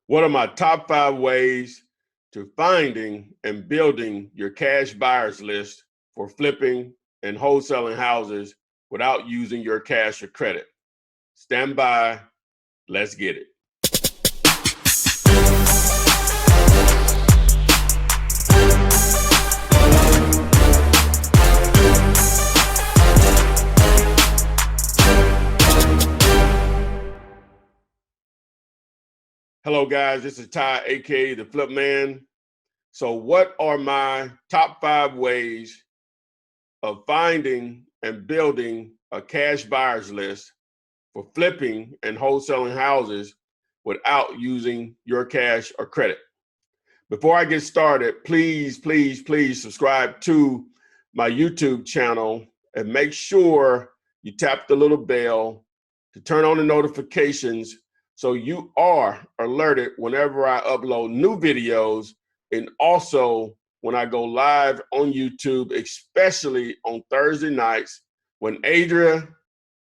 What are my top 5 ways to finding and building your cash buyers list for flipping and wholesaling houses without using your cash or credit? Stand by. Let's get it. Hello guys, this is Ty, aka the Flip Man. So what are my top 5 ways of finding and building a cash buyers list for flipping and wholesaling houses without using your cash or credit? Before I get started, please subscribe to my YouTube channel and make sure you tap the little bell to turn on the notifications so you are alerted whenever I upload new videos, and also when I go live on YouTube, especially on Thursday nights when Adria,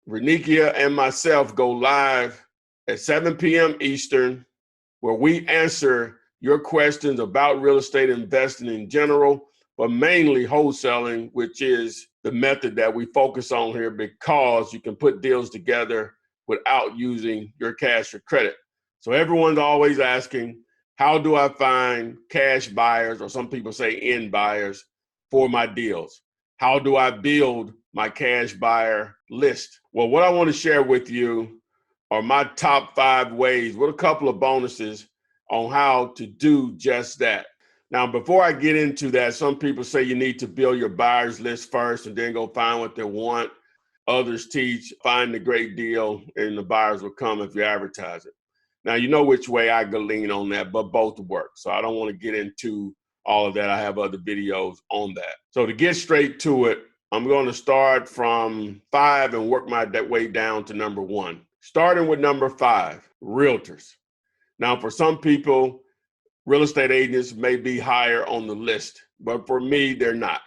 Renikia, and myself go live at 7 p.m. Eastern, where we answer your questions about real estate investing in general, but mainly wholesaling, which is the method that we focus on here because you can put deals together without using your cash or credit. So everyone's always asking, how do I find cash buyers, or some people say end buyers, for my deals? How do I build my cash buyer list? Well, what I want to share with you are my top 5 ways with a couple of bonuses on how to do just that. Now, before I get into that, some people say you need to build your buyers list first and then go find what they want. Others teach find the great deal and the buyers will come if you advertise it. Now, you know which way I go lean on that, but both work. So I don't want to get into all of that. I have other videos on that. So to get straight to it, I'm going to start from 5 and work my way down to number 1. Starting with number 5, realtors. Now, for some people, real estate agents may be higher on the list, but for me, they're not.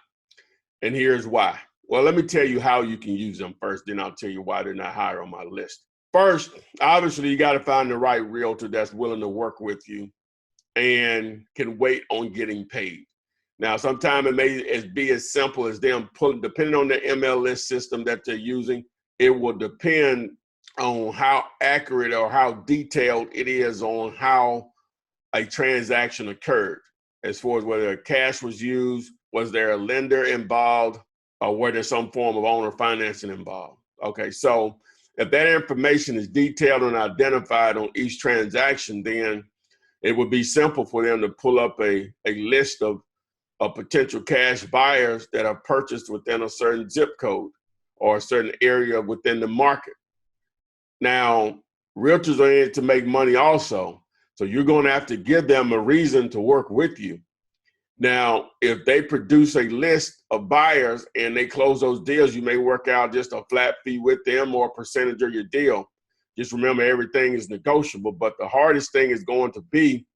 And here's why. Well, let me tell you how you can use them first, then I'll tell you why they're not higher on my list. First, obviously, you got to find the right realtor that's willing to work with you and can wait on getting paid. Now, sometimes it may be as simple as them pulling, depending on the MLS system that they're using, it will depend on how accurate or how detailed it is on how a transaction occurred, as far as whether cash was used, was there a lender involved, or were there some form of owner financing involved? Okay, so if that information is detailed and identified on each transaction, then it would be simple for them to pull up a list of potential cash buyers that are purchased within a certain zip code or a certain area within the market. Now, realtors are in it to make money also, so you're going to have to give them a reason to work with you. Now, if they produce a list of buyers and they close those deals, you may work out just a flat fee with them or a percentage of your deal. Just remember, everything is negotiable, but the hardest thing is going to be,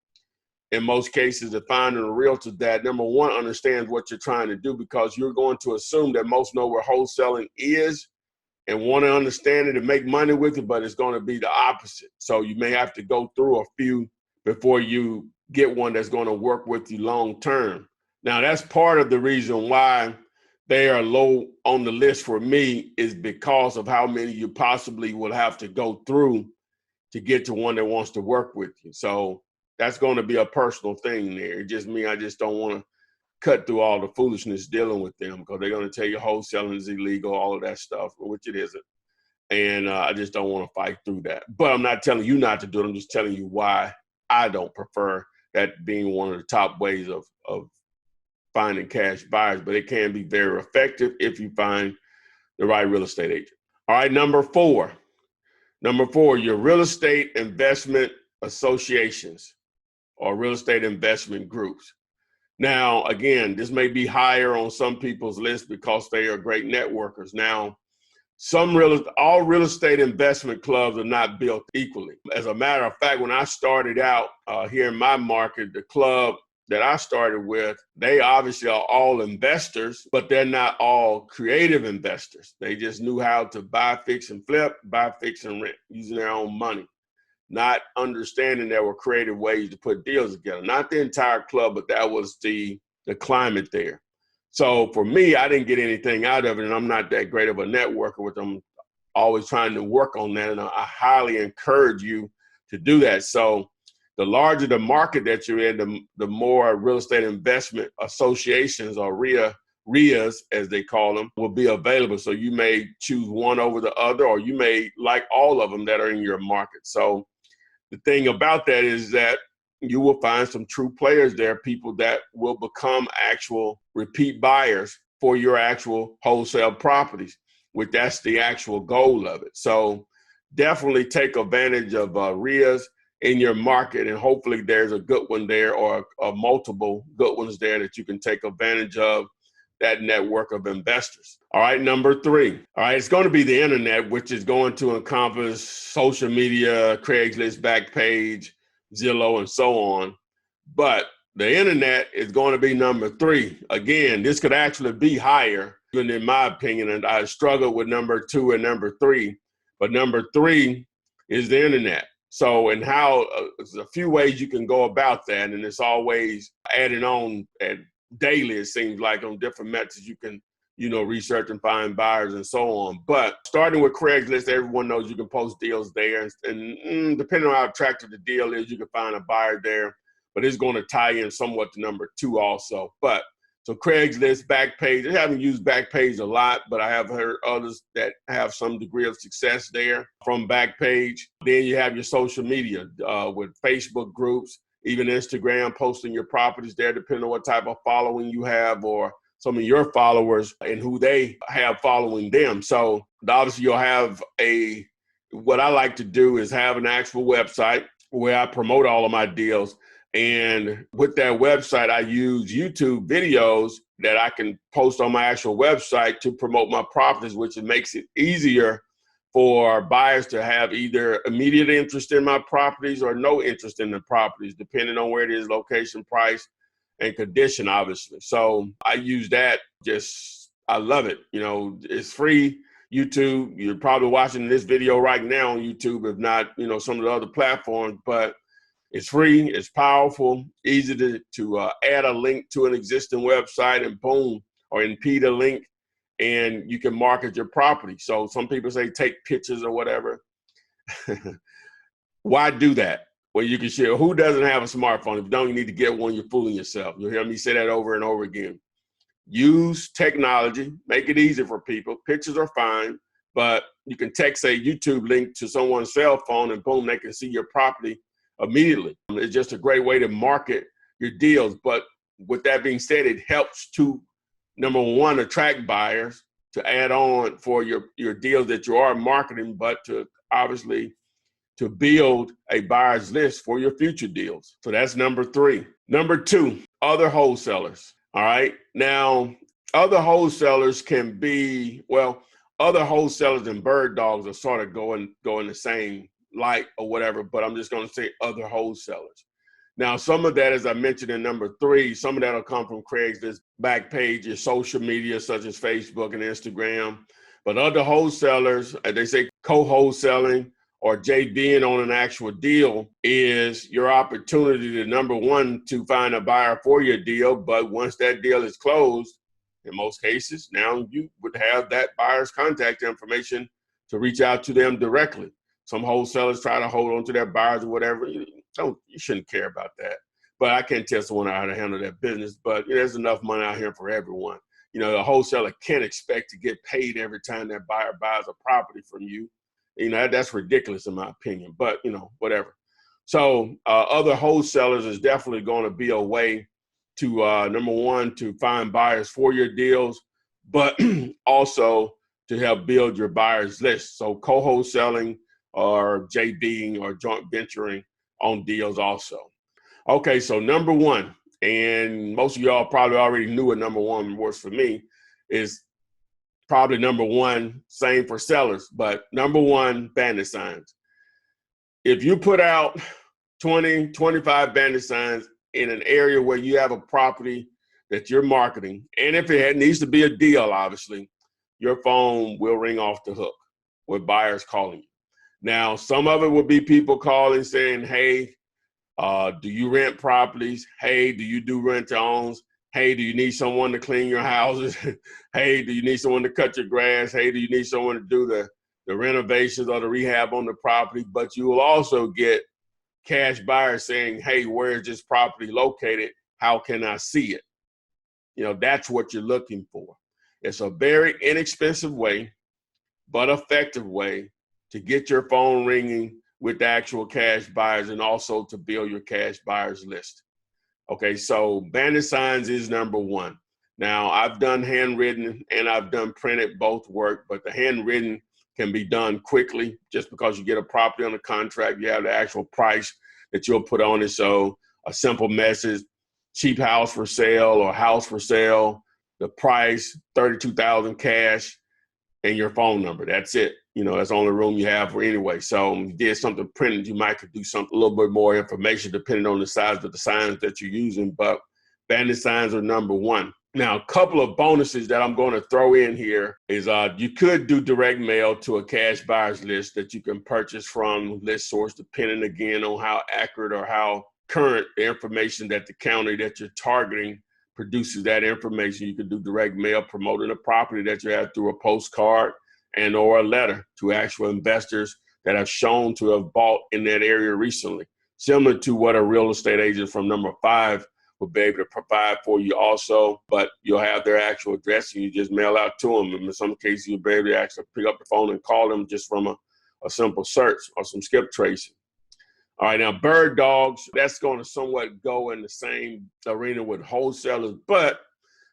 in most cases, to find a realtor that, number one, understands what you're trying to do, because you're going to assume that most know where wholesaling is and want to understand it and make money with it, but it's going to be the opposite. So you may have to go through a few before you get one that's going to work with you long term. Now, that's part of the reason why they are low on the list for me, is because of how many you possibly will have to go through to get to one that wants to work with you. So that's going to be a personal thing there. It's just me, I just don't want to cut through all the foolishness dealing with them, because they're going to tell you wholesaling is illegal, all of that stuff, which it isn't. And I just don't want to fight through that. But I'm not telling you not to do it. I'm just telling you why I don't prefer that being one of the top ways of finding cash buyers. But it can be very effective if you find the right real estate agent. All right, number 4. Number 4, your real estate investment associations or real estate investment groups. Now, again, this may be higher on some people's list because they are great networkers. Now, all real estate investment clubs are not built equally. As a matter of fact, when I started out here in my market, the club that I started with, they obviously are all investors, but they're not all creative investors. They just knew how to buy, fix, and flip, buy, fix, and rent using their own money. not understanding there were creative ways to put deals together. Not the entire club, but that was the climate there. So for me, I didn't get anything out of it, and I'm not that great of a networker with them. Always trying to work on that, and I highly encourage you to do that. So the larger the market that you're in, the more real estate investment associations, or RIAs as they call them, will be available. So you may choose one over the other, or you may like all of them that are in your market. So the thing about that is that you will find some true players there, people that will become actual repeat buyers for your actual wholesale properties, which that's the actual goal of it. So definitely take advantage of RIAs in your market, and hopefully there's a good one there, or multiple good ones there that you can take advantage of that network of investors. All right, number 3. All right, it's going to be the internet, which is going to encompass social media, Craigslist, Backpage, Zillow, and so on. But the internet is going to be number 3. Again, this could actually be higher, even in my opinion, and I struggle with number 2 and number 3. But number 3 is the internet. So, and how, there's a few ways you can go about that, and it's always adding on at daily, it seems like, on different methods you can, research and find buyers and so on. But starting with Craigslist, everyone knows you can post deals there, and depending on how attractive the deal is, you can find a buyer there. But it's going to tie in somewhat to number 2 also. But so Craigslist, Backpage, I haven't used Backpage a lot, but I have heard others that have some degree of success there from Backpage. Then you have your social media with Facebook groups, even Instagram, posting your properties there, depending on what type of following you have, or some of your followers and who they have following them. So obviously you'll have what I like to do is have an actual website where I promote all of my deals. And with that website, I use YouTube videos that I can post on my actual website to promote my properties, which makes it easier for buyers to have either immediate interest in my properties or no interest in the properties, depending on where it is, location, price, and condition, obviously. So I use that. I love it. It's free. YouTube, you're probably watching this video right now on YouTube, if not, some of the other platforms, but it's free, it's powerful, easy to add a link to an existing website and boom, or impede a link, and you can market your property. So some people say take pictures or whatever. Why do that? Well, you can share. Who doesn't have a smartphone? If you don't, you need to get one. You're fooling yourself. You'll hear me say that over and over again. Use technology, make it easy for people. Pictures are fine, but you can text a YouTube link to someone's cell phone and boom, they can see your property immediately. It's just a great way to market your deals. But with that being said, it helps to, number 1, attract buyers to add on for your deals that you are marketing, but to obviously to build a buyer's list for your future deals. So that's number 3. Number 2, other wholesalers. All right. Now, other wholesalers can be, other wholesalers and bird dogs are sort of going the same light or whatever, but I'm just going to say other wholesalers. Now, some of that, as I mentioned in number 3, some of that will come from Craigslist, Backpage, your social media, such as Facebook and Instagram. But other wholesalers, they say co-wholesaling or JVing on an actual deal, is your opportunity to, number 1, to find a buyer for your deal. But once that deal is closed, in most cases, now you would have that buyer's contact information to reach out to them directly. Some wholesalers try to hold on to their buyers or whatever. You shouldn't care about that. But I can't tell someone how to handle their business. But there's enough money out here for everyone. A wholesaler can't expect to get paid every time that buyer buys a property from you. That's ridiculous in my opinion. But whatever. So other wholesalers is definitely going to be a way to number 1, to find buyers for your deals, but also to help build your buyers list. So co-wholesaling or JVing or joint venturing on deals also. Okay, so number 1, and most of y'all probably already knew what number 1 was for me, is probably number 1, same for sellers, but number 1, Bandit Signs. If you put out 20, 25 Bandit Signs in an area where you have a property that you're marketing, and if it needs to be a deal, obviously, your phone will ring off the hook with buyers calling you. Now, some of it would be people calling saying, hey, do you rent properties? Hey, do you do rent-to-owns? Hey, do you need someone to clean your houses? Hey, do you need someone to cut your grass? Hey, do you need someone to do the renovations or the rehab on the property? But you will also get cash buyers saying, hey, where is this property located? How can I see it? You know, that's what you're looking for. It's a very inexpensive way, but effective way to get your phone ringing with the actual cash buyers and also to build your cash buyers list. Okay, so Bandit Signs is number one. Now, I've done handwritten and I've done printed, both work, but the handwritten can be done quickly just because you get a property on the contract, you have the actual price that you'll put on it. So a simple message, cheap house for sale or house for sale, the price, $32,000 cash, and your phone number. That's it. You know, that's the only room you have for anyway. So if you did something printed, you might could do something a little bit more information depending on the size of the signs that you're using, but Bandit Signs are number one. Now, a couple of bonuses that I'm going to throw in here is you could do direct mail to a cash buyers list that you can purchase from list source, depending again on how accurate or how current the information that the county that you're targeting produces that information. You can do direct mail promoting a property that you have through a postcard and or a letter to actual investors that have shown to have bought in that area recently, similar to what a real estate agent from number 5 will be able to provide for you also, but you'll have their actual address and you just mail out to them. And in some cases, you'll be able to actually pick up the phone and call them just from a simple search or some skip tracing. All right, now bird dogs, that's going to somewhat go in the same arena with wholesalers, but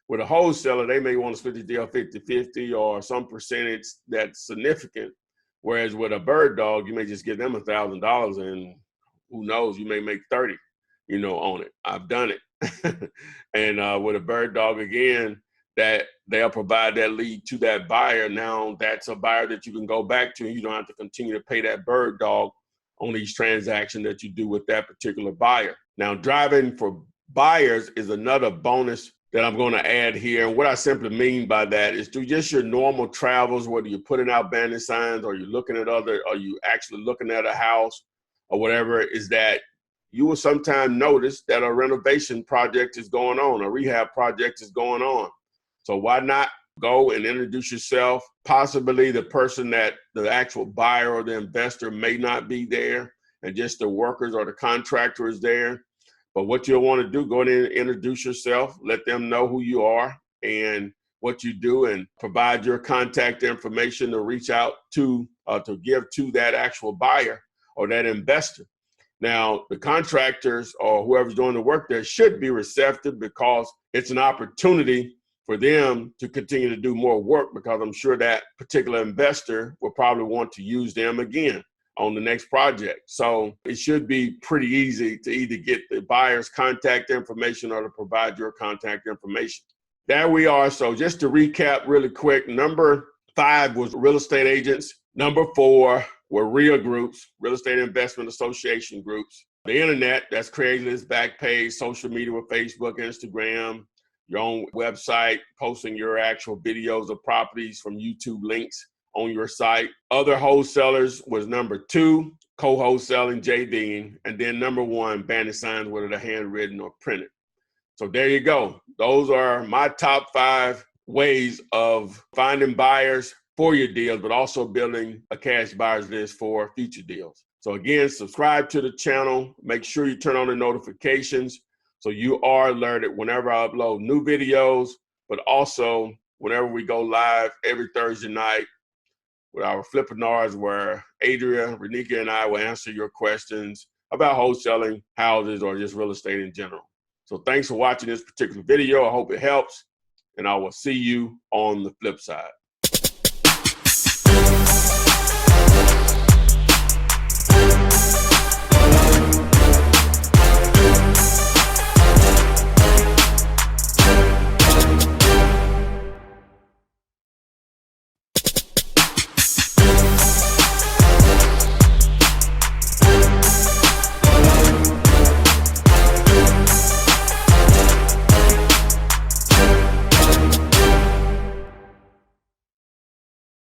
with a wholesaler, they may want to split the deal 50-50 or some percentage that's significant. Whereas with a bird dog, you may just give them $1,000 and who knows, you may make 30, you know, on it. I've done it. And with a bird dog, again, that they'll provide that lead to that buyer. Now that's a buyer that you can go back to and you don't have to continue to pay that bird dog on each transaction that you do with that particular buyer. Now, driving for buyers is another bonus that I'm going to add here. And what I simply mean by that is do just your normal travels, whether you're putting out Bandit Signs or you're looking at or you actually looking at a house or whatever, is that you will sometimes notice that a renovation project is going on, a rehab project is going on. So why not go and introduce yourself? Possibly the person that the actual buyer or the investor may not be there and just the workers or the contractor is there. But what you'll want to do, go in and introduce yourself, let them know who you are and what you do, and provide your contact information to reach out to give to that actual buyer or that investor. Now, the contractors or whoever's doing the work there should be receptive because it's an opportunity for them to continue to do more work, because I'm sure that particular investor will probably want to use them again on the next project. So it should be pretty easy to either get the buyer's contact information or to provide your contact information. There we are. So just to recap really quick, number 5 was real estate agents. Number 4 were RIA groups, real estate investment association groups. The internet, that's Craigslist, Backpage, social media with Facebook, Instagram, your own website, posting your actual videos of properties from YouTube links on your site. Other wholesalers was number 2, co-wholesaling, JVing, and then number 1, Bandit Signs, whether they're handwritten or printed. So there you go. Those are my top 5 ways of finding buyers for your deals, but also building a cash buyers list for future deals. So again, subscribe to the channel. Make sure you turn on the notifications so you are alerted whenever I upload new videos, but also whenever we go live every Thursday night with our Flippinars, where Adria, Renika, and I will answer your questions about wholesaling, houses, or just real estate in general. So thanks for watching this particular video. I hope it helps, and I will see you on the flip side.